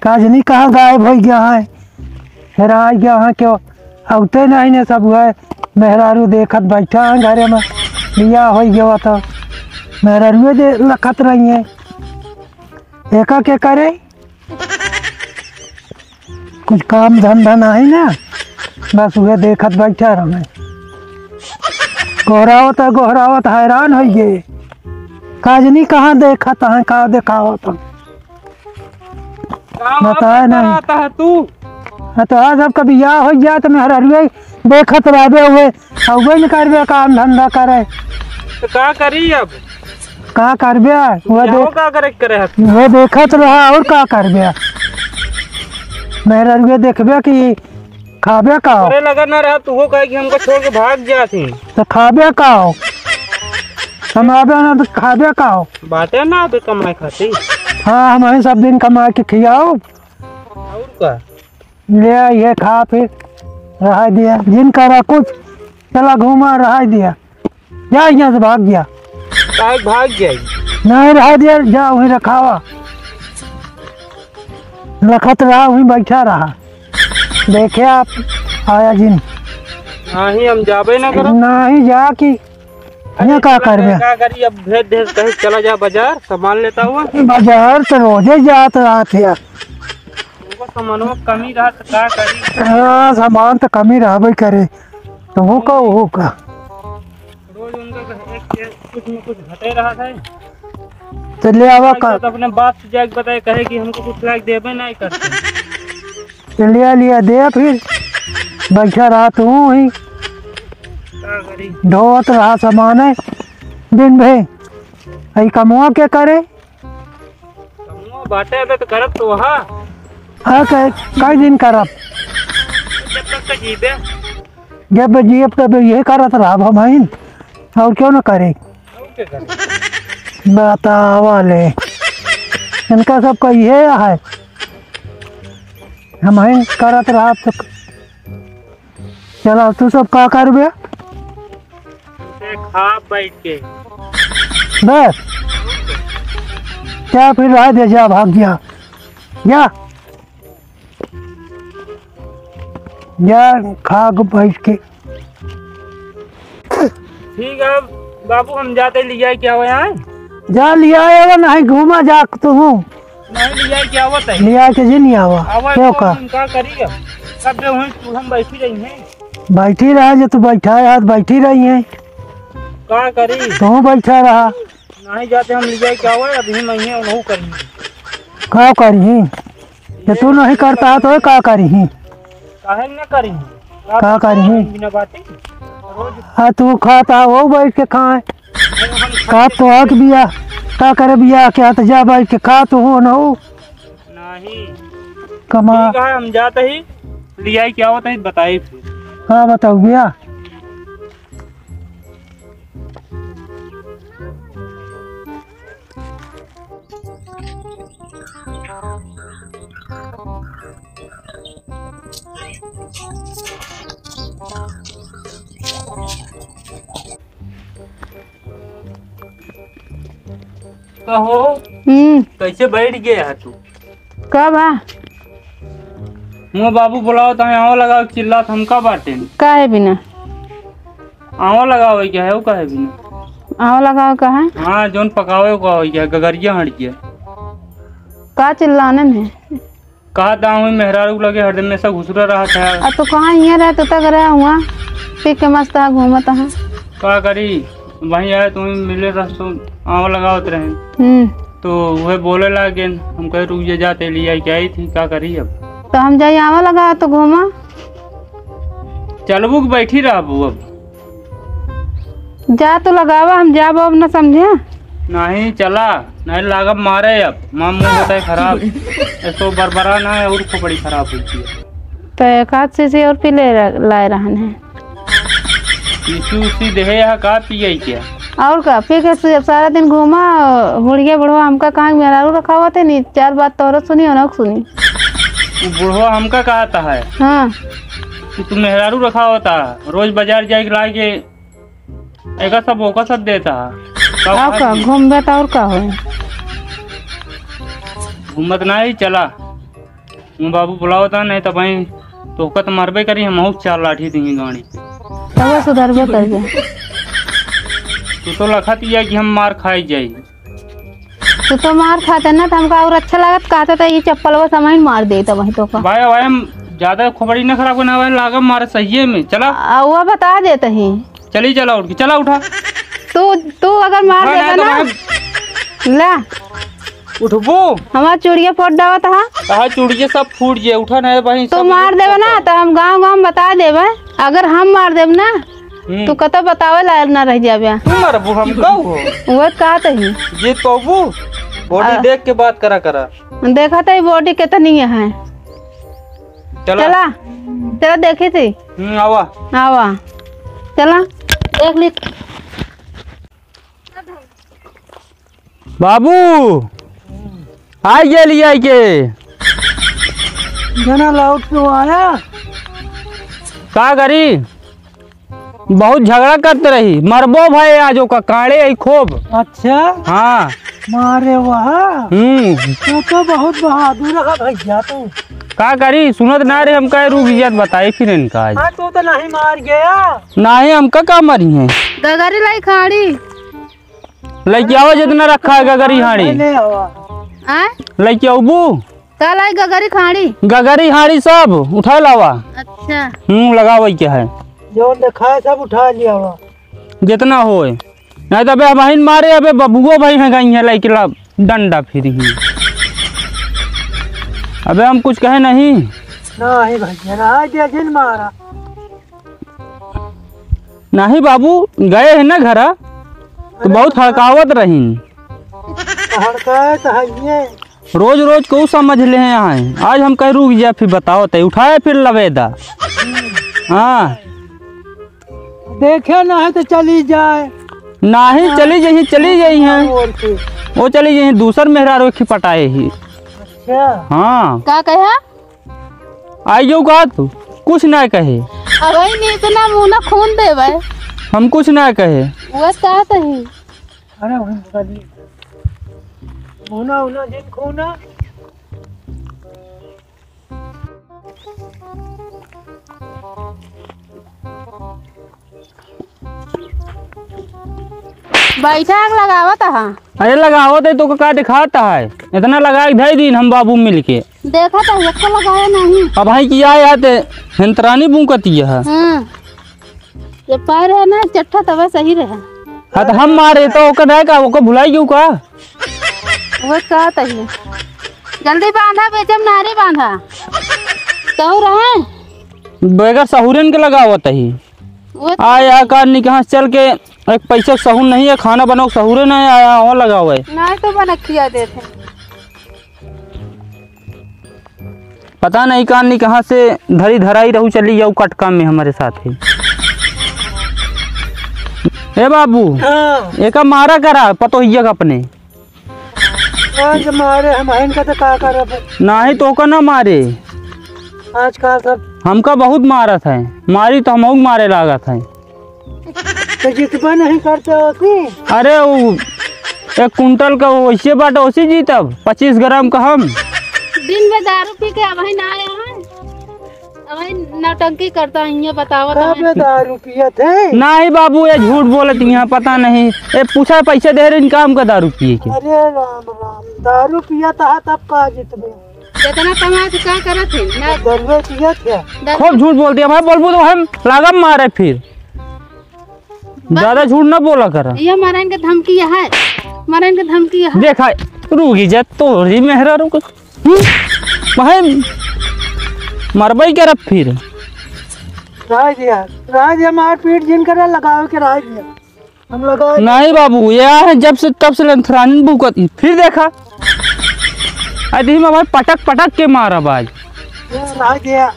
काजनी कहाँ गायब हो गया है, फिर आ गया है क्यों औते नहीं ने सब है मेहरारू देखत बैठा है घरे में बिया हो गया तो मेहरारू दे लखत रही है एका के करे कुछ काम धंधा नहीं ना बस वह देखत बैठा रहे गोहरावत हैरान हो गए काजनी कहाँ देखत है कहाँ देखावत बताए नहीं आता है तू तो आज अब कभी या हो जाए तो मेहरारू देखत रहे हुए अब न करबे काम धंधा करे तो का करी अब का करबे का करे वो देखत रहा और का करबे मेहरारू देखबे कि खाबे का अरे लगा ना रहा तू कहे कि हमको छोड़ के भाग जा थी तो खाबे का हो कमाबे ना तो खाबे का हो बातें ना अभी कमाई खाती हाँ हमें सब दिन कमा के खिलाओ और का ले ये खा फिर रहा दिया जिन करा कुछ चला घूमा रहा दिया जा यहाँ से भाग गया भाग जाएगी नहीं रहा दिया जा वहीं रखावा रखत रहा वहीं बैठा रहा देखे आप आया जिन नहीं हम जाबे ना करो नहीं जा कि यहाँ का करबे क्या करी अब भेज दे कहीं चला जा बाजार सामान लेता हुआ बाजार तो रोजे जात रहा थे सामान में कमी रहा तो क्या करी हाँ सामान तो कमी रहा करे तो वो का रोज उनका कुछ न कुछ घटे रहा था तो ले आवा तो अपने बाप से जाके बताए कहे कि हमको कुछ लायक देवे नहीं करते लिया दे फिर बैठा रहा तू ही ढोत रहा सामान है दिन भर आई कमुआ के करे कमुआ बाटे तो करब तो वहाँ हाँ कई दिन करब जब तक का जीबे जब जीप तब ये करत रहा हम और क्यों न करे बता वाले इनका सबका ये है हम करत रहा तो चला तू सब का करबे खा बैठ के बस क्या फिर रहा दे जा भाग गया जा खा बैठ के ठीक है बाबू हम जाते लिया क्या हुआ यहाँ जा लिया आवा नहीं घूमा जा तू नहीं लिया क्या हुआ था लिया के जी नहीं आवा क्यों का करिए सब जो हुई हम बैठी रही हैं बैठी रहा जो तू बैठा है हाथ बैठी रही है क्या करी तू बैठा रहा नहीं जाते हम लिया क्या हुआ अभी महीने नहीं करेंगे क्या करी जो तू नहीं करता तो क्या करी काहे न करी क्या करी बिना बातें हाँ तू खाता वो बैठ के खाए का तो आग बिया का करे बिया क्या तो जा बैठ के खा तो हो ना हो नहीं कमा हम जाते ही लिया क्या होता है बताइए फिर हाँ बताओ बिया कहो कैसे बैठ गया है तू कब आ मुँह बाबू बुलाओ तो आओ लगाओ चिल्ला हम का बाटे का है बिना आओ लगाओ क्या है वो का है बिना आओ लगाओ का है हाँ जोन पकावे का हो गया गगरिया हट गया का चिल्लाने में कहा था हूँ मेहरारू लगे हरदम में सब घुसरा रहा था अब तो कहाँ यहाँ रहे तो तक रहा हुआ पी के मस्त घूमत है का करी वहीं आए तुम मिले रहो आओ लगावत रहे तो वह बोले लगे हम कहे रुक जाते लिया क्या ही थी क्या करी अब तो हम जाइए आवा लगा तो घूमा चलबू बैठी रहबू अब जा तो लगावा हम जाब अब न समझे नहीं चला नहीं लागब मारे अब माँ मुँह होता है खराब ऐसो बरबरा ना है और खोपड़ी खराब होती है तो एक हाथ से और पी लाए रहन है उसी देहे यहाँ का पिए क्या और का पी के सारा दिन घूमा बुढ़िया बुढ़वा हमका कहाँ मेहरारू रखा हुआ थे नहीं चार बात तो औरत सुनी और सुनी बुढ़वा हमका कहता है हाँ कि तू मेहरारू रखा होता रोज बाजार जाके लाके एक सब ओका सब देता और का घूम बेटा और का हो घूमत नहीं चला बाबू बुलाओ था नहीं तो भाई तो कत मारबे करी हम 4 लाठी देंगे गाड़ी पे। तब सुधरबे कर दे। तो लखा दिया कि हम मार खाई जाए। तो मार खाते ना तो हमका और अच्छा लगत कहते तो ये चप्पल वो सामान मार दे तो वही तो का भाई भाई हम ज्यादा खोपड़ी ना खराब करना भाई लागम मारे सही में चला वो बता देते ही। चली चला उठ के चला उठा तू अगर मार देगा ना ला उठबो हमार चूड़िया फोड़ डावा था कहा चूड़िया सब फूट जाए उठा ना भाई तो मार देवे ना तो हम गांव बता देवे। अगर हम मार देव ना तो कत बतावे लायक ना रह जाबे। मारबू हम कहू वो कहते ही जीत पाबू बॉडी देख के बात करा देखा तो बॉडी कितनी है। चला चला देखी थी आवा आवा चला देख ली। बाबू आ गया के जना लाउट तो आया का करी बहुत झगड़ा करते रही मरबो भाई आज का काड़े आई खूब। अच्छा हाँ मारे वहाँ तो बहुत बहादुर है भैया तू। का करी सुनत ना रे हम कह रूक इज्जत बताई फिर इनका आज तू तो नहीं मार गया नहीं हमका का मरी है गगरी लाई खाड़ी लड़की आओ जितना रखा है गगरी हाड़ी लड़की आबू का लाई गगरी खाड़ी गगरी हाड़ी सब उठा लावा। अच्छा लगावा क्या है जो देखा है सब उठा लिया हुआ जितना हो नहीं तो अबे बहन मारे अबे बबुओ भाई है गई है लड़की डंडा फिर ही अबे हम कुछ कहे नहीं भैया ना जिन मारा नहीं बाबू गए है ना घर तो बहुत हड़कावत रही रोज रोज को समझ ले हैं यहाँ आज हम कह रुक जा फिर बताओ तो उठाए फिर लवेदा। हाँ देखे ना है तो चली जाए नहीं चली जाई हैं वो चली जाई दूसर मेहरारू की पटाए ही। हाँ का कहा आई जो का तू कुछ ना कहे अरे इतना मुँह ना खून देवे हम कुछ ना कहे वो कहते ही अरे होना जिन खूना बैठक लगावा था। अरे लगाओ तो का दिखाता है इतना लगा ढाई दिन हम बाबू मिल के देखा था एक लगाया नहीं अब भाई किया याते हंतरानी बुकती है। ये पैर है ना चट्टा तवा सही रहे। हाँ तो हम मारे तो ओका भुलाई क्यों का वो कहता ही जल्दी बांधा बेचम नारी बांधा कहू रहे बेगर सहुरन के लगावत ही आया कार कहाँ चल के एक पैसा सहूर नहीं है खाना बनाओ सहूरे नहीं आया और लगाओ नहीं तो बना खिया देते पता नहीं कान कहाँ से धरी धराई रहू चली जाऊ कटका में हमारे साथ ही। ए बाबू एक मारा करा पतो हिया अपने मारे हम इनका तो का कर नहीं तो का ना मारे आज का सब हमका बहुत मारा था मारी तो हम मारे लागा था तो जितबा नहीं करते होती। अरे वो 1 कुंटल का वैसे बाटा वैसे जीतब 25 ग्राम का हम दिन में दारू पी के अब ना आया है अब नौटंकी करता है बताओ दारू पिए थे नहीं बाबू ये झूठ बोलत यहाँ पता नहीं ये पूछा पैसे दे रहे काम का दारू पिए के। अरे राम राम दारू पिया था तब का जितबे इतना कमा के क्या करे थे ना दरवे पिया थे खूब झूठ बोलती है भाई बोलबो तो हम लागम मारे फिर ज्यादा झूठ ना बोला कर ये मारन के धमकी है मारन के धमकी है देखा रूगी जा तोरी मेहरा रुक भाई मरबई के रब फिर राज मार पीट जिन करा लगाओ के राज दिया हम लगा नहीं बाबू ये है जब से तब से लंथरानी बुकती फिर देखा अरे भाई पटक पटक के मारा बाज राज दिया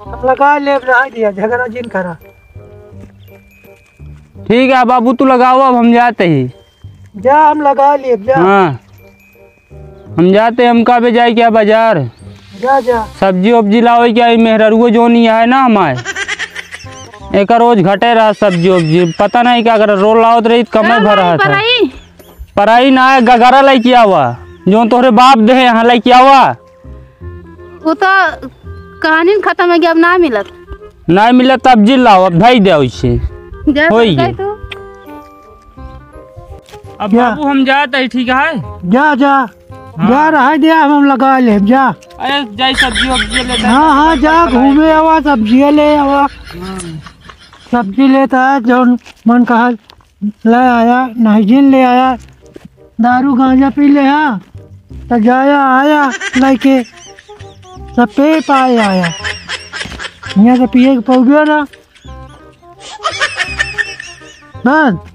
हम लगा ले राज दिया झगड़ा जिन करा। ठीक है बाबू तू लगाओ अब हम जाते ही जा हम लगा लिए जा। हाँ हम जाते हम का पे जाए क्या बाजार जा जा सब्जी वब्जी लाओ क्या मेहरुआ जो नहीं है ना हमारे एक रोज घटे रहा सब्जी वब्जी पता नहीं क्या कर रोल लाओ रही कमाई भर रहा था पराई ना है गगारा लाई किया हुआ जो तोहरे बाप दे यहाँ लाई किया हुआ वो तो कहानी न खत्म है कि अब ना मिलत। ना मिले तब जी लाओ, अब भाई दे उसे जा होई सकता है गे। तू। अब क्या? बाबू हम जाते हैं, ठीक है? जा जा जा रहा है, दिया हम लगा ले जा। अरे जाई सब्जी वब्जी ले हाँ हाँ जा घूमे आवा, सब्जी ले आवा, सब्जी लेता है जो मन कहा ले आया, नाइजीन ले आया, दारू गांजा पी ले, हाँ तो जाया आया लेके सब पे पाए आया, यहाँ से पिए के पहुँच गया ना बस।